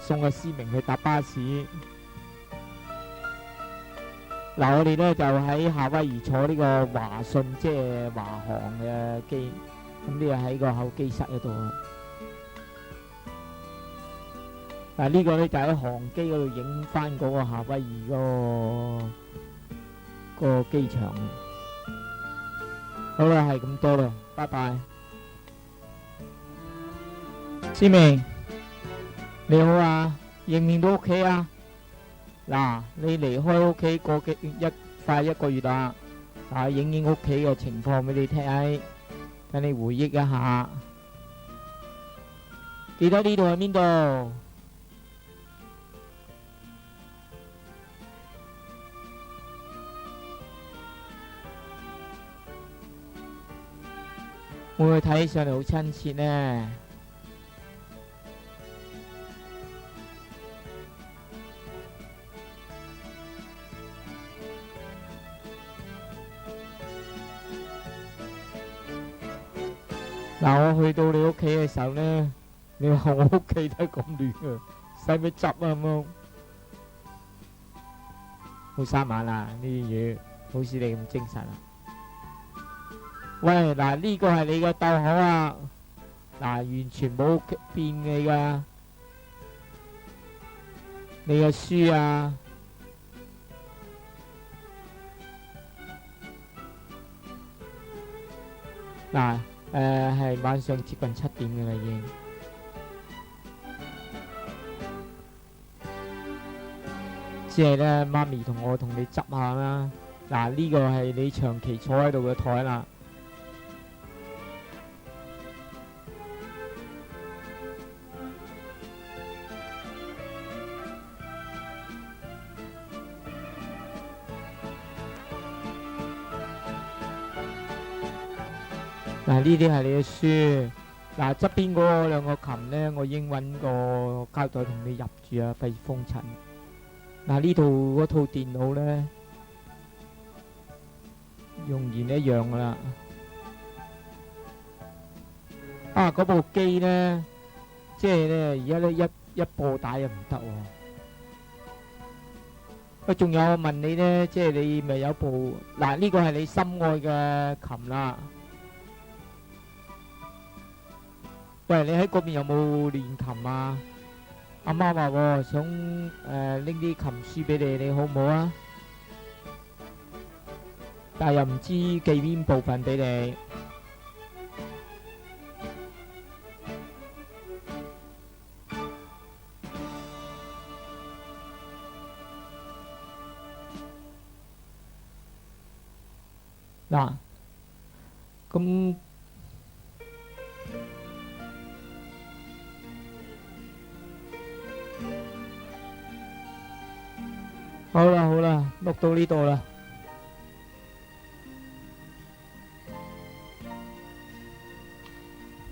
送阿思明去搭巴士。嗱，我哋咧就喺夏威夷坐呢個華信，即係華航嘅機，咁呢個喺個候機室嗰度啊。嗱，呢個咧就喺航機嗰度影翻嗰個夏威夷個機場。好啦，係咁多啦，拜拜。思明，你好啊，認唔認到屋企啊？嗱，你離開屋企快一個月啦，影屋企嘅情況俾你睇，等你回憶一下。記得呢度係邊度？會唔會睇起上嚟好親切呢？嗱，我去到你屋企嘅時候呢，你話我屋企都係咁亂啊，使唔使執啊咁樣？好生猛啊！呢啲嘢好似你咁精神啊！喂，嗱，呢個係你嘅竇口啊，嗱，完全冇變你噶，你嘅書啊，嗱，係晚上接近7點嘅啦已經。只係咧，媽咪同我同你執下啦。嗱，呢個係你長期坐喺度嘅台啦。嗱，呢啲係你嘅書。嗱，側邊嗰兩個琴咧，我已經揾個膠袋同你入住啊，費事封塵。嗱，呢度嗰套電腦咧，用完一樣噶啦。啊，嗰部機咧，即係咧而家咧一播帶又唔得喎。喂，仲有我問你咧，即係你咪有部嗱，呢個係你心愛嘅琴啦。喂，你喺嗰邊有冇練琴啊？阿媽話喎，想拎啲琴書俾你，你好唔好啊？但係又唔知寄邊部分俾你。嗱，咁好啦好啦，錄到呢度啦。